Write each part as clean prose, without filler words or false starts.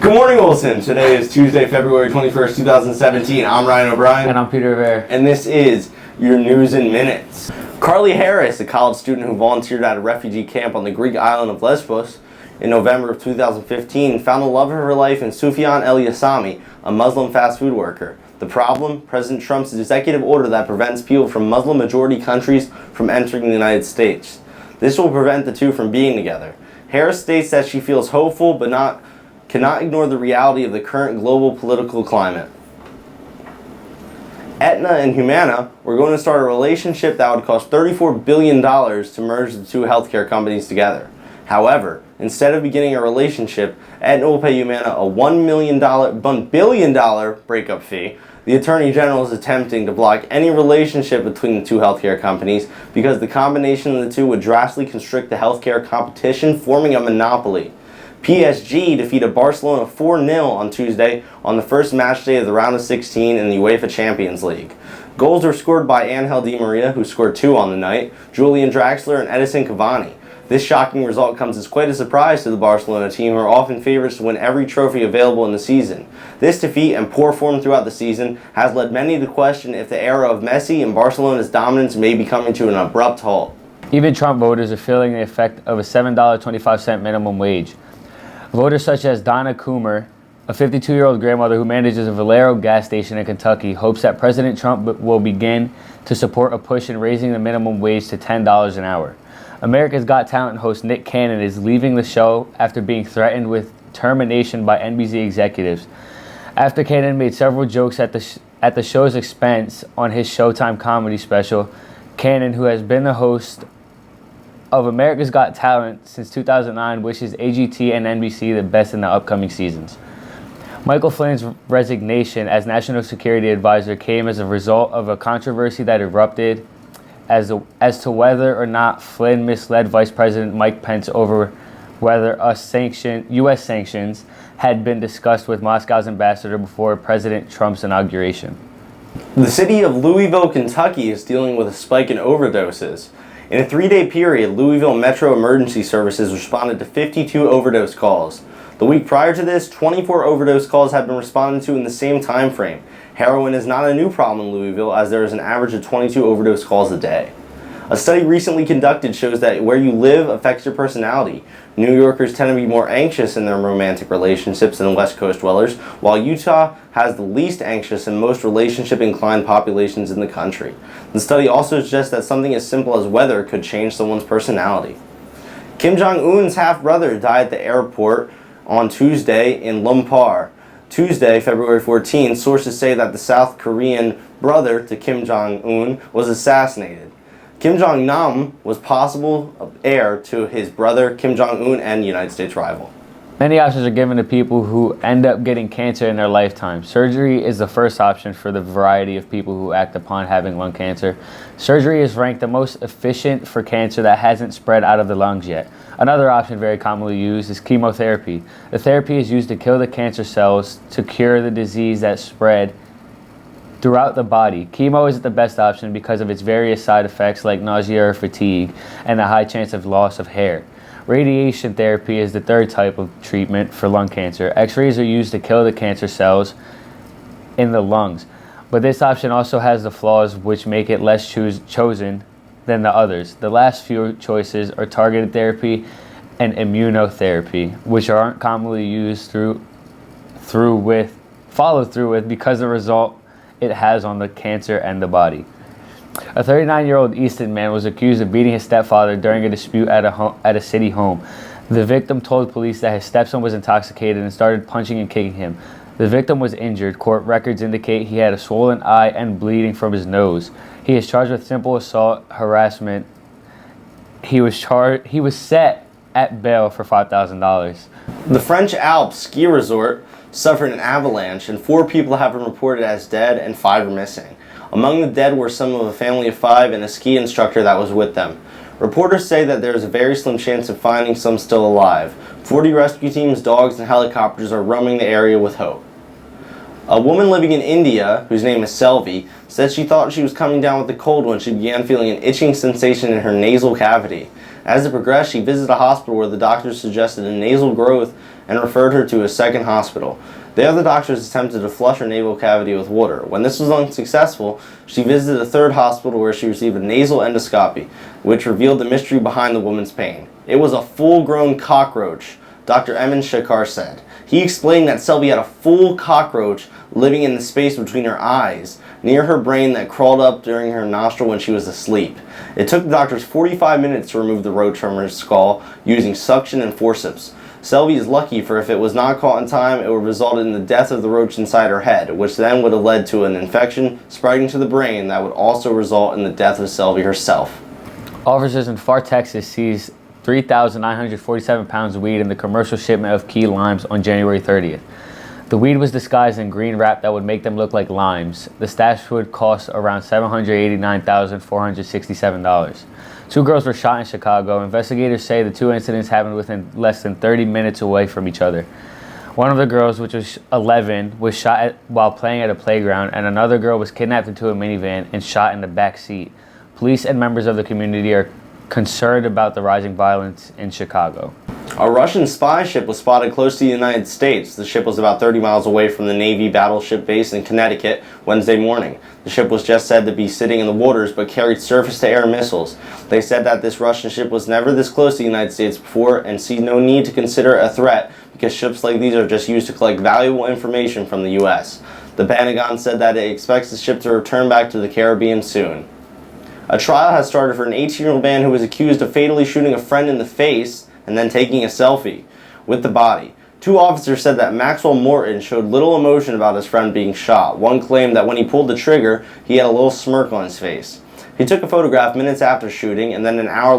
Good morning, Wilson. Today is Tuesday, February 21st, 2017. I'm Ryan O'Brien. And I'm Peter Rivera. And this is your News in Minutes. Carly Harris, a college student who volunteered at a refugee camp on the Greek island of Lesbos in November of 2015, found the love of her life in Sufyan El-Yassami, a Muslim fast food worker. The problem? President Trump's executive order that prevents people from Muslim-majority countries from entering the United States. This will prevent the two from being together. Harris states that she feels hopeful but cannot ignore the reality of the current global political climate. Aetna and Humana were going to start a relationship that would cost $34 billion to merge the two healthcare companies together. However, instead of beginning a relationship, Aetna will pay Humana a $1 billion breakup fee. The Attorney General is attempting to block any relationship between the two healthcare companies because the combination of the two would drastically constrict the healthcare competition, forming a monopoly. PSG defeated Barcelona 4-0 on Tuesday on the first match day of the round of 16 in the UEFA Champions League. Goals were scored by Angel Di Maria, who scored 2 on the night, Julian Draxler, and Edison Cavani. This shocking result comes as quite a surprise to the Barcelona team, who are often favorites to win every trophy available in the season. This defeat and poor form throughout the season has led many to question if the era of Messi and Barcelona's dominance may be coming to an abrupt halt. Even Trump voters are feeling the effect of a $7.25 minimum wage. Voters such as Donna Coomer, a 52-year-old grandmother who manages a Valero gas station in Kentucky, hopes that President Trump will begin to support a push in raising the minimum wage to $10 an hour. America's Got Talent host Nick Cannon is leaving the show after being threatened with termination by NBC executives. After Cannon made several jokes at the show's expense on his Showtime comedy special, Cannon, who has been the host of America's Got Talent since 2009, wishes AGT and NBC the best in the upcoming seasons. Michael Flynn's resignation as National Security Advisor came as a result of a controversy that erupted as to whether or not Flynn misled Vice President Mike Pence over whether U.S. sanctions had been discussed with Moscow's ambassador before President Trump's inauguration. The city of Louisville, Kentucky is dealing with a spike in overdoses. In a 3-day period, Louisville Metro Emergency Services responded to 52 overdose calls. The week prior to this, 24 overdose calls had been responded to in the same time frame. Heroin is not a new problem in Louisville, as there is an average of 22 overdose calls a day. A study recently conducted shows that where you live affects your personality. New Yorkers tend to be more anxious in their romantic relationships than West Coast dwellers, while Utah has the least anxious and most relationship-inclined populations in the country. The study also suggests that something as simple as weather could change someone's personality. Kim Jong-un's half-brother died at the airport on Tuesday in Lumpur. Tuesday, February 14, sources say that the South Korean brother to Kim Jong-un was assassinated. Kim Jong-nam was possible heir to his brother Kim Jong-un and United States rival. Many options are given to people who end up getting cancer in their lifetime. Surgery is the first option for the variety of people who act upon having lung cancer. Surgery is ranked the most efficient for cancer that hasn't spread out of the lungs yet. Another option very commonly used is chemotherapy. The therapy is used to kill the cancer cells to cure the disease that spread throughout the body. Chemo isn't the best option because of its various side effects like nausea or fatigue and the high chance of loss of hair. Radiation therapy is the third type of treatment for lung cancer. X-rays are used to kill the cancer cells in the lungs, but this option also has the flaws which make it less chosen than the others. The last few choices are targeted therapy and immunotherapy, which aren't commonly used followed through with because of the result it has on the cancer and the body. A 39-year-old Easton man was accused of beating his stepfather during a dispute at a city home. The victim told police that his stepson was intoxicated and started punching and kicking him. The victim was injured. Court records indicate he had a swollen eye and bleeding from his nose. He is charged with simple assault harassment. He was set at bail for $5,000. The French Alps ski resort suffered an avalanche, and 4 people have been reported as dead and 5 are missing. Among the dead were some of a family of 5 and a ski instructor that was with them. Reporters say that there is a very slim chance of finding some still alive. 40 rescue teams, dogs, and helicopters are roaming the area with hope. A woman living in India, whose name is Selvi, said she thought she was coming down with a cold when she began feeling an itching sensation in her nasal cavity. As it progressed, she visited a hospital where the doctors suggested a nasal growth and referred her to a second hospital. The other doctors attempted to flush her nasal cavity with water. When this was unsuccessful, she visited a third hospital where she received a nasal endoscopy, which revealed the mystery behind the woman's pain. It was a full-grown cockroach, Dr. Emin Shakar said. He explained that Selby had a full cockroach living in the space between her eyes, near her brain, that crawled up during her nostril when she was asleep. It took the doctors 45 minutes to remove the roach from her skull using suction and forceps. Selby is lucky, for if it was not caught in time, it would result in the death of the roach inside her head, which then would have led to an infection spreading to the brain that would also result in the death of Selby herself. Officers in Far, Texas seized 3,947 pounds of weed in the commercial shipment of key limes on January 30th. The weed was disguised in green wrap that would make them look like limes. The stash would cost around $789,467. 2 girls were shot in Chicago. Investigators say the 2 incidents happened within less than 30 minutes away from each other. One of the girls, which was 11, was shot while playing at a playground, and another girl was kidnapped into a minivan and shot in the back seat. Police and members of the community are concerned about the rising violence in Chicago. A Russian spy ship was spotted close to the United States. The ship was about 30 miles away from the Navy battleship base in Connecticut Wednesday morning. The ship was just said to be sitting in the waters but carried surface-to-air missiles. They said that this Russian ship was never this close to the United States before and see no need to consider it a threat because ships like these are just used to collect valuable information from the U.S. The Pentagon said that it expects the ship to return back to the Caribbean soon. A trial has started for an 18-year-old man who was accused of fatally shooting a friend in the face and then taking a selfie with the body. 2 officers said that Maxwell Morton showed little emotion about his friend being shot. One claimed that when he pulled the trigger, he had a little smirk on his face. He took a photograph minutes after shooting and then an hour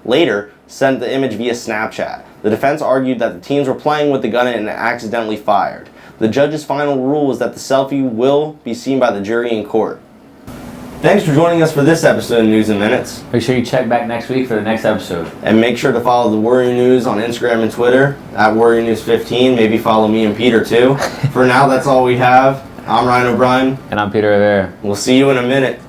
later sent the image via Snapchat. The defense argued that the teens were playing with the gun and it accidentally fired. The judge's final rule was that the selfie will be seen by the jury in court. Thanks for joining us for this episode of News in Minutes. Make sure you check back next week for the next episode. And make sure to follow the Warrior News on Instagram and Twitter at Warrior News 15. Maybe follow me and Peter too. For now, that's all we have. I'm Ryan O'Brien. And I'm Peter Rivera. We'll see you in a minute.